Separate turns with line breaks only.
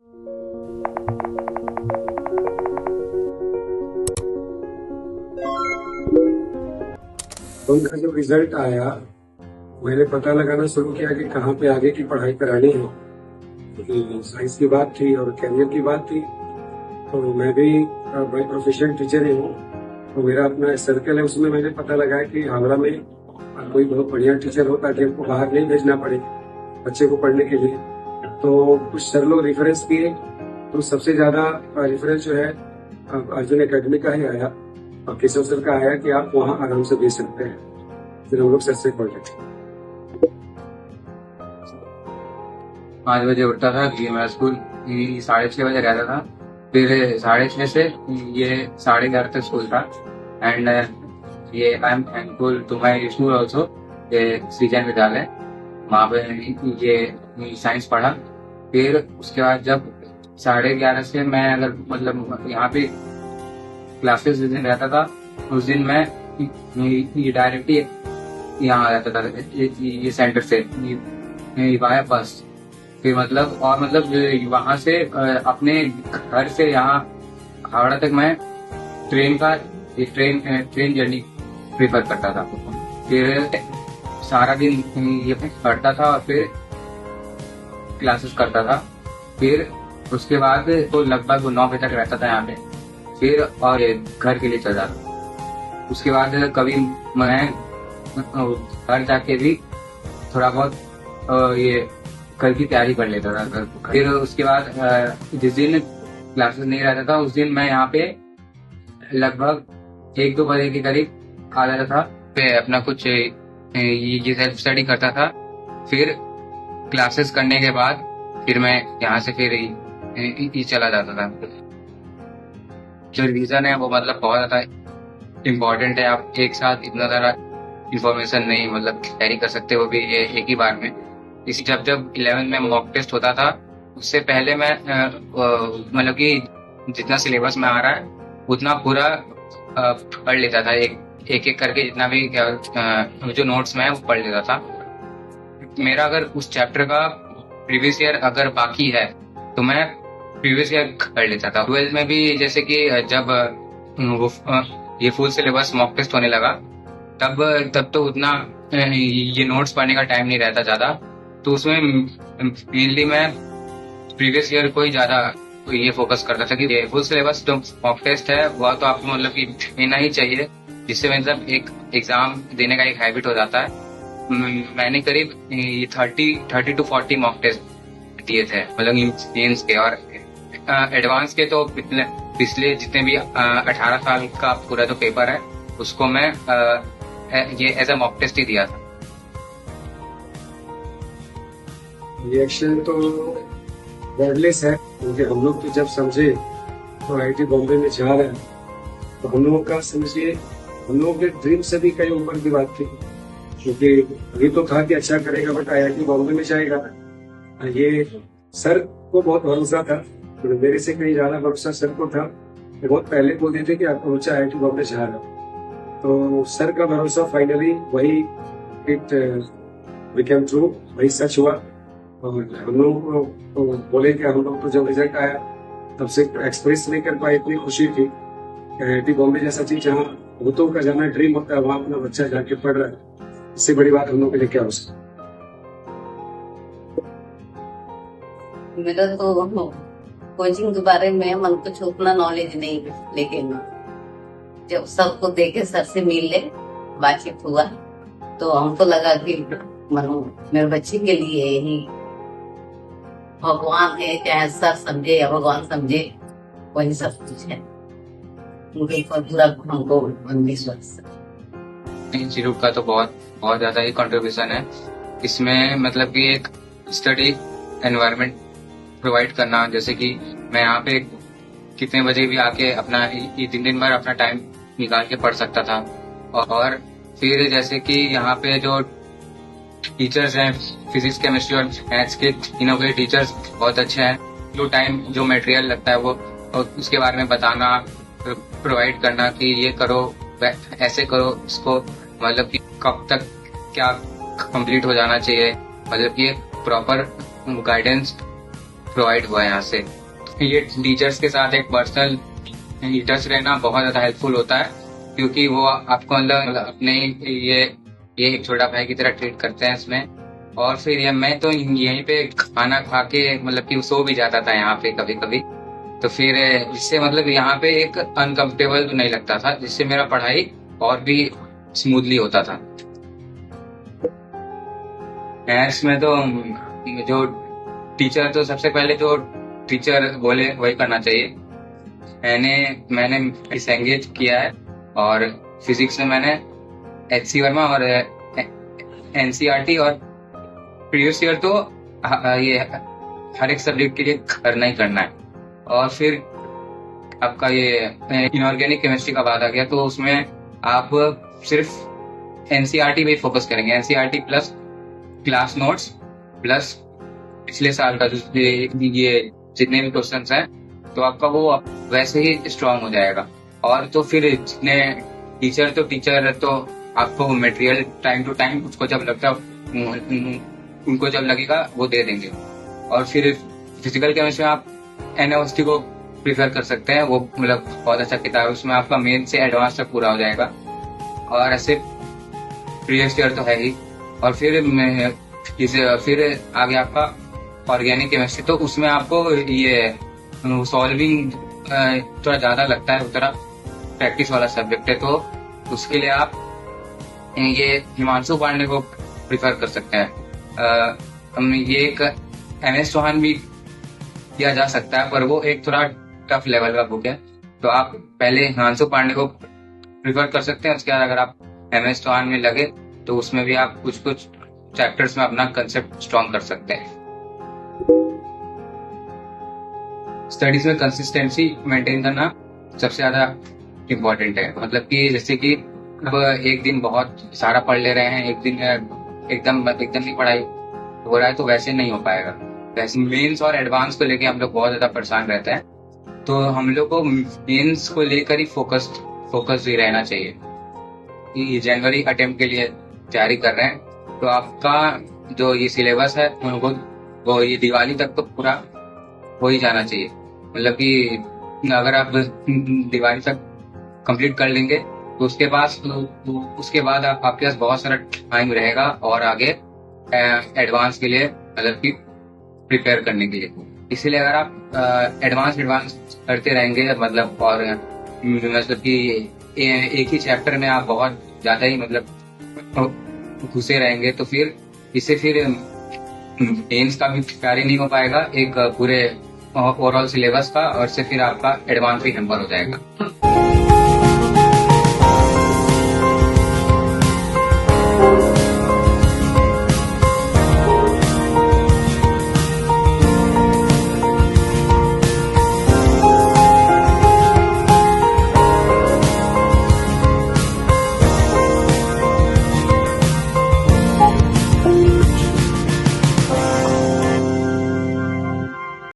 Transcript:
तो उनका जब रिजल्ट आया, मैंने पता लगाना शुरू किया कि कहाँ पे आगे की पढ़ाई करानी है। क्योंकि साइंस की बात थी और कैरियर की बात थी, तो मैं भी बड़ी प्रोफेशनल टीचर ही हूँ। तो मेरा अपना सर्कल है, उसमें मैंने पता लगाया कि हावड़ा में कोई बहुत बढ़िया टीचर हो ताकि हमको बाहर नहीं भेजना पड़े बच्चे को पढ़ने के लिए। तो कुछ सर लोग रेफरेंस किए, तो सबसे ज्यादा रेफरेंस जो है अर्जुन एकेडमी का ही आया और केशव सर का आया कि आप वहाँ आराम से भेज सकते हैं। फिर हम लोग सर से पढ़ लेते।
5 बजे उठता था कि मेरा स्कूल 6:30 बजे रहता था। फिर 6:30 से ये 11:30 तक स्कूल था। एंड ये I am thankful to my school also, ये सृजन विद्यालय। वहाँ पे ये साइंस पढ़ा। फिर उसके बाद जब 11:30 से मैं अगर मतलब यहाँ पे क्लासेस जिस दिन रहता था, उस दिन मैं ये डायरेक्टली यहाँ आ जाता था ये सेंटर से वाया बस। फिर मतलब और मतलब वहां से अपने घर से यहाँ हावड़ा तक मैं ट्रेन जर्नी प्रेफर करता था। फिर सारा दिन ये पढ़ता था और फिर क्लासेस करता था। फिर उसके बाद तो लगभग 9 बजे तक रहता था यहाँ पे। फिर और घर के लिए चल जाता। उसके बाद कभी मैं घर जाके भी थोड़ा बहुत ये कल की तैयारी कर लेता था। फिर उसके बाद जिस दिन क्लासेस नहीं रहता था, उस दिन मैं यहाँ पे लगभग 1-2 बजे के करीब आ जाता था। फिर अपना कुछ ये सेल्फ स्टडी करता था। फिर क्लासेस करने के बाद फिर मैं यहाँ से फिर चला जाता था। जो रिवीजन है वो मतलब बहुत ज्यादा इम्पोर्टेंट है। आप एक साथ इतना सारा इंफॉर्मेशन नहीं मतलब कैरी कर सकते, वो भी एक ही बार में। इसी जब 11th में मॉक टेस्ट होता था, उससे पहले मैं मतलब कि जितना सिलेबस में आ रहा है उतना पूरा पढ़ लेता था। एक करके जितना भी जो नोट्स में है वो पढ़ लेता था। मेरा अगर उस चैप्टर का प्रीवियस ईयर अगर बाकी है तो मैं प्रीवियस ईयर कर लेता था। 12th में भी जैसे कि जब वो ये फुल सिलेबस मॉक टेस्ट होने लगा, तब तो उतना ये नोट्स पढ़ने का टाइम नहीं रहता ज्यादा। तो उसमें मेनली मैं प्रीवियस ईयर को ही ज्यादा ये फोकस करता था कि ये फुल सिलेबस जो मॉक टेस्ट है वह तो आपको मतलब कि लेना ही चाहिए, जिससे मतलब एक एग्जाम देने का एक हैबिट हो जाता है। मैंने करीब 30 to 40 मॉक टेस्ट दिए थे, मतलब मेंस के और एडवांस के। तो पिछले जितने भी 18 साल का पूरा जो पेपर है उसको मैं ये एज अ मॉक टेस्ट ही दिया था।
रिएक्शन तो वर्डलेस है, क्योंकि हम लोग तो जब समझे तो आईआईटी बॉम्बे में जा रहे हैं, तो हम लोगों का समझिए हम लोगों के ड्रीम से भी कई ऊपर की बात थी। क्योंकि अभी तो था कि अच्छा करेगा बट आईआईटी बॉम्बे में जाएगा। ये सर को बहुत भरोसा था, तो मेरे से कहीं ज्यादा भरोसा सर को था। बहुत पहले बोल देते कि आपको ऊंचा आईआईटी बॉम्बे जा रहा। तो सर का भरोसा फाइनली वही इट बिकेम ट्रू, वही सच हुआ। और हम लोग को बोले कि हम लोग तो जब रिजल्ट आया तब से एक्सप्रेस नहीं कर पाए, इतनी खुशी थी। आईआईटी बॉम्बे जैसा चीज जहाँ भूतों का जाना ड्रीम होता है, वहाँ अपना बच्चा जाके पढ़ रहा है, इससे बड़ी बात हम लोग के लिए क्या हो सकती।
मेरा तो कोचिंग के बारे में मन कुछ उतना नॉलेज नहीं, लेकिन जब सबको देखे सर से मिलने बातचीत हुआ तो हमको लगा कि मनो मेरे बच्चे के लिए ही भगवान है, चाहे सर समझे या भगवान समझे, वही सब कुछ है। उनके ऊपर पूरा हमको विश्वास।
इंस्टीट्यूट का तो बहुत ज्यादा ही कंट्रीब्यूशन है इसमें, मतलब कि एक स्टडी एनवायरनमेंट प्रोवाइड करना। जैसे कि मैं यहाँ पे कितने बजे भी आके अपना दिन भर अपना टाइम निकाल के पढ़ सकता था। और फिर जैसे कि यहाँ पे जो टीचर्स हैं, फिजिक्स केमिस्ट्री और मैथ्स के तीनों के टीचर्स बहुत अच्छे हैं। जो टाइम जो मटेरियल लगता है वो और उसके बारे में बताना, प्रोवाइड करना कि ये करो ऐसे करो, इसको मतलब कि कब तक क्या कंप्लीट हो जाना चाहिए, मतलब कि प्रॉपर गाइडेंस प्रोवाइड हुआ है यहाँ से। ये टीचर्स के साथ एक पर्सनल टीचर्स रहना बहुत ज्यादा हेल्पफुल होता है, क्योंकि वो आपको मतलब अपने ये एक छोटा भाई की तरह ट्रीट करते हैं इसमें। और फिर मैं तो यहीं पे खाना खा के मतलब कि सो भी जाता था यहाँ पे कभी कभी। तो फिर इससे मतलब यहाँ पे एक अनकंफर्टेबल नहीं लगता था, जिससे मेरा पढ़ाई और भी स्मूथली होता था। मैथ्स में तो जो टीचर, तो सबसे पहले जो टीचर बोले वही करना चाहिए। मैंने डिसएंगेज किया है, और फिजिक्स में मैंने HC वर्मा और NCERT और प्रीवियस ईयर तो ये हर एक सब्जेक्ट के लिए करना ही करना है। और फिर आपका ये इनऑर्गेनिक केमिस्ट्री का बात आ गया, तो उसमें आप सिर्फ NCERT पे फोकस करेंगे। NCERT plus class notes plus पिछले साल का जो ये जितने भी क्वेश्चंस हैं, तो आपका वो वैसे ही स्ट्रांग हो जाएगा। और तो फिर जितने टीचर तो आपको मटेरियल टाइम टू टाइम उसको जब लगता है उनको जब लगेगा वो दे देंगे। और फिर फिजिकल केमिस्ट्री में आप NaOH को प्रीफर कर सकते हैं, वो मतलब बहुत अच्छा किताब है, उसमें आपका मेन से एडवांस तक पूरा हो जाएगा। और ऐसे प्रीवियस ईयर तो है ही। और फिर आगे आपका ऑर्गेनिक केमिस्ट्री, तो उसमें आपको ये सॉल्विंग थोड़ा ज्यादा लगता है, उतना प्रैक्टिस वाला सब्जेक्ट है, तो उसके लिए आप ये हिमांशु पांडे को प्रिफर कर सकते हैं। ये एक MS चौहान भी किया जा सकता है, पर वो एक थोड़ा टफ लेवल का बुक है, तो आप पहले हिमांशु पांडे को प्रिफर कर सकते हैं। उसके बाद अगर आप MS चौहान में लगे तो उसमें भी आप कुछ चैप्टर्स में अपना कंसेप्ट स्ट्रॉन्ग कर सकते हैं। स्टडीज में कंसिस्टेंसी मेंटेन करना सबसे ज्यादा इम्पोर्टेंट है। मतलब कि जैसे कि अब एक दिन बहुत सारा पढ़ ले रहे हैं, एक दिन एकदम नहीं पढ़ाई हो रहा है, तो वैसे नहीं हो पाएगा। वैसे मेंस और एडवांस को लेके हम लोग बहुत ज्यादा परेशान रहते हैं, तो हम लोग को मेंस को लेकर ही फोकस ही रहना चाहिए। कि जनवरी अटेम्प्ट के लिए तैयारी कर रहे हैं, तो आपका जो ये सिलेबस है वो ये दिवाली तक तो पूरा हो ही जाना चाहिए। मतलब कि अगर आप दिवाली तक कंप्लीट कर लेंगे तो उसके बाद आपके पास बहुत सारा टाइम रहेगा और आगे एडवांस के लिए मतलब कि प्रिपेयर करने के लिए। इसीलिए अगर आप एडवांस करते रहेंगे मतलब, और मतलब कि एक ही चैप्टर में आप बहुत ज्यादा ही मतलब घुसे रहेंगे, तो फिर इससे मेंस का भी तैयारी नहीं हो पाएगा, एक पूरे ओवरऑल सिलेबस का, और इससे फिर आपका एडवांस भी हैम्पर हो जाएगा।